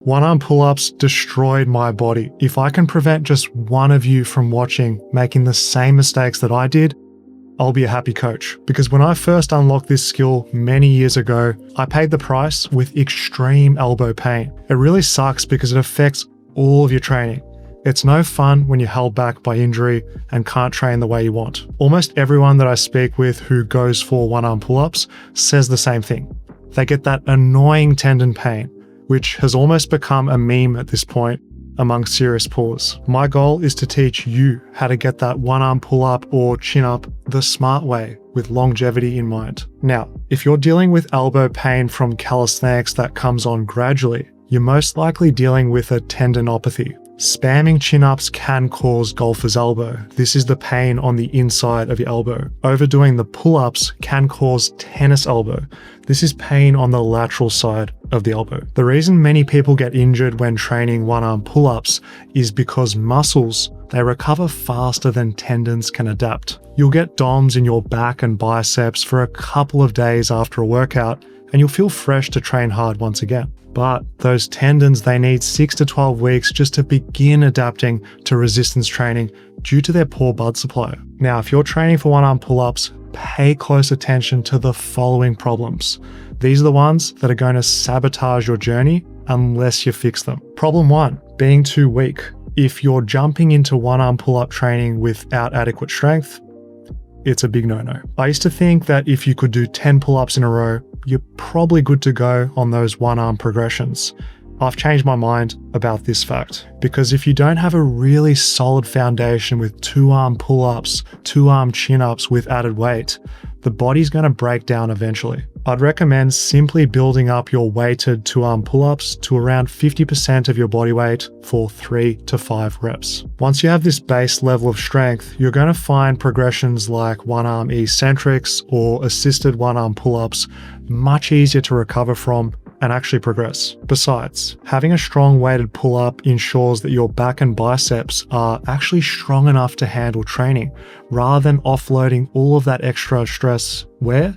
One arm pull-ups destroyed my body. If I can prevent just one of you from watching making the same mistakes that I did, I'll be a happy coach. Because when I first unlocked this skill many years ago, I paid the price with extreme elbow pain. It really sucks because it affects all of your training. It's no fun when you're held back by injury and can't train the way you want. Almost everyone that I speak with who goes for one-arm pull-ups says the same thing. They get that annoying tendon pain, which has almost become a meme at this point among serious pullers. My goal is to teach you how to get that one-arm pull-up or chin-up the smart way with longevity in mind. Now, if you're dealing with elbow pain from calisthenics that comes on gradually, you're most likely dealing with a tendinopathy. Spamming chin-ups can cause golfer's elbow. This is the pain on the inside of your elbow. Overdoing the pull-ups can cause tennis elbow. This is pain on the lateral side of the elbow. The reason many people get injured when training one-arm pull-ups is because muscles, they recover faster than tendons can adapt. You'll get DOMs in your back and biceps for a couple of days after a workout, and you'll feel fresh to train hard once again. But those tendons, they need 6 to 12 weeks just to begin adapting to resistance training due to their poor blood supply. Now, if you're training for one-arm pull-ups, pay close attention to the following problems. These are the ones that are going to sabotage your journey unless you fix them. Problem 1, being too weak. If you're jumping into one-arm pull-up training without adequate strength, it's a big no-no. I used to think that if you could do 10 pull-ups in a row, you're probably good to go on those one-arm progressions. I've changed my mind about this fact, because if you don't have a really solid foundation with two-arm pull-ups, two-arm chin-ups with added weight, the body's going to break down eventually. I'd recommend simply building up your weighted two-arm pull-ups to around 50% of your body weight for 3 to 5 reps. Once you have this base level of strength, you're going to find progressions like one-arm eccentrics or assisted one-arm pull-ups much easier to recover from and actually progress. Besides, having a strong weighted pull-up ensures that your back and biceps are actually strong enough to handle training, rather than offloading all of that extra stress, where?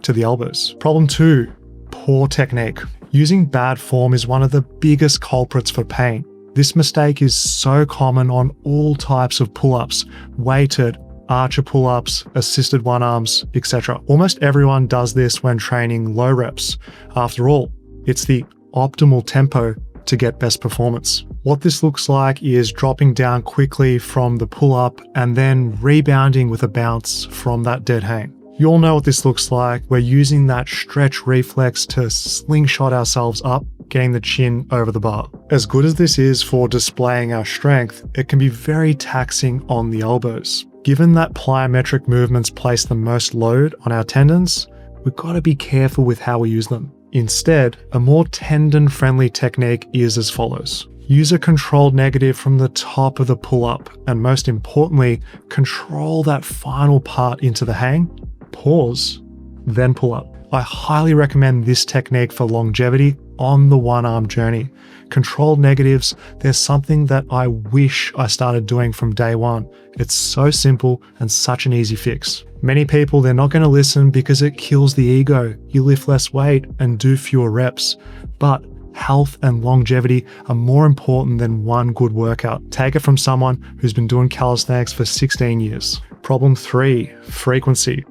To the elbows. Problem 2, poor technique. Using bad form is one of the biggest culprits for pain. This mistake is so common on all types of pull-ups, weighted, archer pull-ups, assisted one-arms, etc. Almost everyone does this when training low reps. After all, it's the optimal tempo to get best performance. What this looks like is dropping down quickly from the pull-up and then rebounding with a bounce from that dead hang. You all know what this looks like. We're using that stretch reflex to slingshot ourselves up, getting the chin over the bar. As good as this is for displaying our strength, it can be very taxing on the elbows. Given that plyometric movements place the most load on our tendons, we've got to be careful with how we use them. Instead, a more tendon-friendly technique is as follows. Use a controlled negative from the top of the pull-up, and most importantly, control that final part into the hang, pause, then pull up. I highly recommend this technique for longevity on the one-arm journey. Controlled negatives, there's something that I wish I started doing from day one. It's so simple and such an easy fix. Many people, they're not going to listen because it kills the ego. You lift less weight and do fewer reps. But health and longevity are more important than one good workout. Take it from someone who's been doing calisthenics for 16 years. Problem 3, frequency.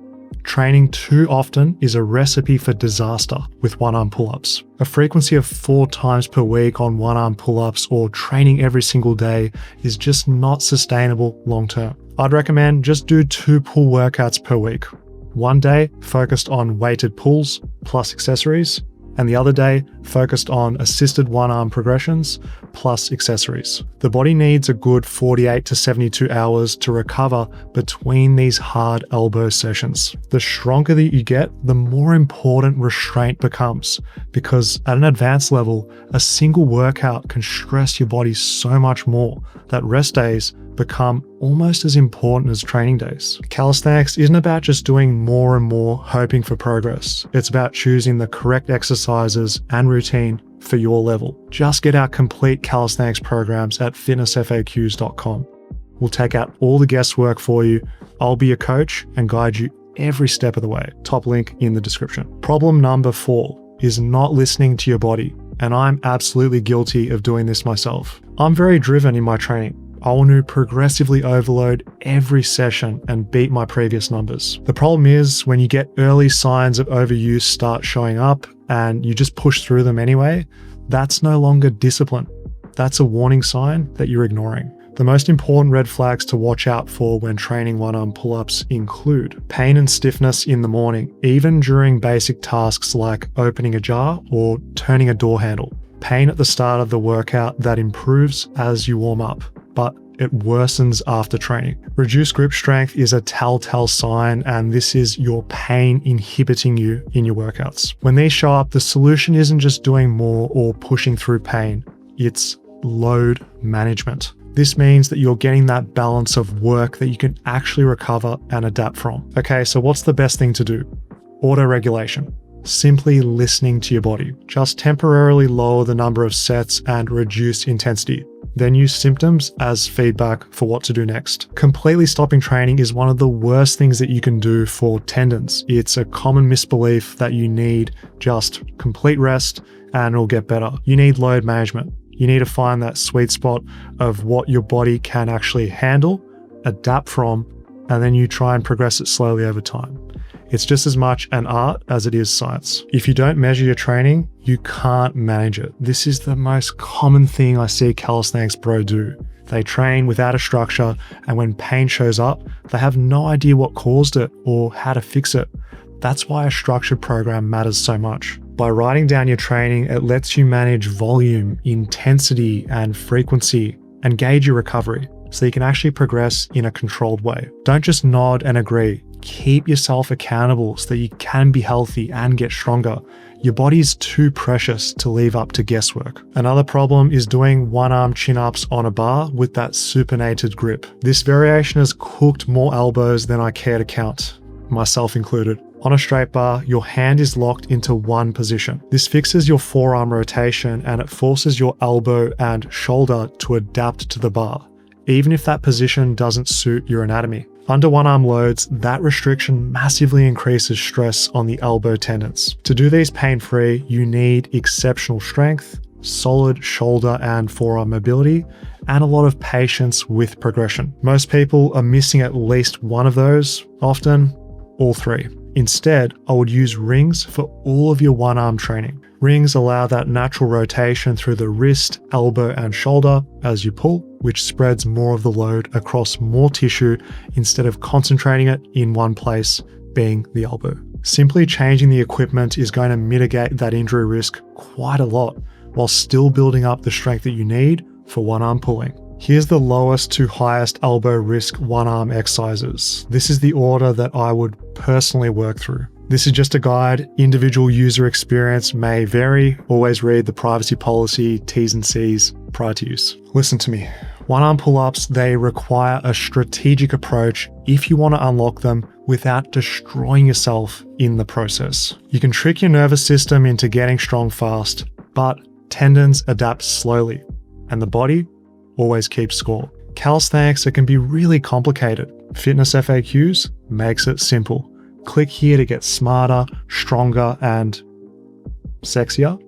Training too often is a recipe for disaster with one-arm pull-ups. A frequency of 4 times per week on one-arm pull-ups or training every single day is just not sustainable long-term. I'd recommend just do 2 pull workouts per week. One day focused on weighted pulls plus accessories, and the other day focused on assisted one-arm progressions plus accessories. The body needs a good 48 to 72 hours to recover between these hard elbow sessions. The stronger that you get, the more important restraint becomes, because at an advanced level, a single workout can stress your body so much more that rest days become almost as important as training days. Calisthenics isn't about just doing more and more hoping for progress. It's about choosing the correct exercises and routine for your level. Just get our complete calisthenics programs at fitnessfaqs.com. We'll take out all the guesswork for you. I'll be your coach and guide you every step of the way. Top link in the description. Problem number 4 is not listening to your body. and I'm absolutely guilty of doing this myself. I'm very driven in my training. I want to progressively overload every session and beat my previous numbers. The problem is when you get early signs of overuse start showing up and you just push through them anyway, that's no longer discipline. That's a warning sign that you're ignoring. The most important red flags to watch out for when training one-arm pull-ups include pain and stiffness in the morning, even during basic tasks like opening a jar or turning a door handle. Pain at the start of the workout that improves as you warm up, but it worsens after training. Reduced grip strength is a telltale sign, and this is your pain inhibiting you in your workouts. When these show up, the solution isn't just doing more or pushing through pain, it's load management. This means that you're getting that balance of work that you can actually recover and adapt from. Okay, so what's the best thing to do? Auto-regulation. Simply listening to your body. Just temporarily lower the number of sets and reduce intensity. Then use symptoms as feedback for what to do next. Completely stopping training is one of the worst things that you can do for tendons. It's a common misbelief that you need just complete rest and it'll get better. You need load management. You need to find that sweet spot of what your body can actually handle, adapt from, and then you try and progress it slowly over time. It's just as much an art as it is science. If you don't measure your training, you can't manage it. This is the most common thing I see calisthenics bro do. They train without a structure, and when pain shows up, they have no idea what caused it or how to fix it. That's why a structured program matters so much. By writing down your training, it lets you manage volume, intensity, and frequency, and gauge your recovery so you can actually progress in a controlled way. Don't just nod and agree. Keep yourself accountable so that you can be healthy and get stronger. Your body is too precious to leave up to guesswork. Another problem is doing one-arm chin-ups on a bar with that supinated grip. This variation has cooked more elbows than I care to count, myself included. On a straight bar, your hand is locked into one position. This fixes your forearm rotation and it forces your elbow and shoulder to adapt to the bar, even if that position doesn't suit your anatomy. Under one-arm loads, that restriction massively increases stress on the elbow tendons. To do these pain-free, you need exceptional strength, solid shoulder and forearm mobility, and a lot of patience with progression. Most people are missing at least one of those, often all three. Instead, I would use rings for all of your one-arm training. Rings allow that natural rotation through the wrist, elbow, and shoulder as you pull, which spreads more of the load across more tissue instead of concentrating it in one place, being the elbow. Simply changing the equipment is going to mitigate that injury risk quite a lot, while still building up the strength that you need for one-arm pulling. Here's the lowest to highest elbow risk one-arm exercises. This is the order that I would personally work through. This is just a guide. Individual user experience may vary. Always read the privacy policy, T's and C's prior to use. Listen to me. One-arm pull-ups, they require a strategic approach if you want to unlock them without destroying yourself in the process. You can trick your nervous system into getting strong fast, but tendons adapt slowly, and the body always keeps score. Calisthenics, it can be really complicated. Fitness FAQs makes it simple. Click here to get smarter, stronger, and sexier.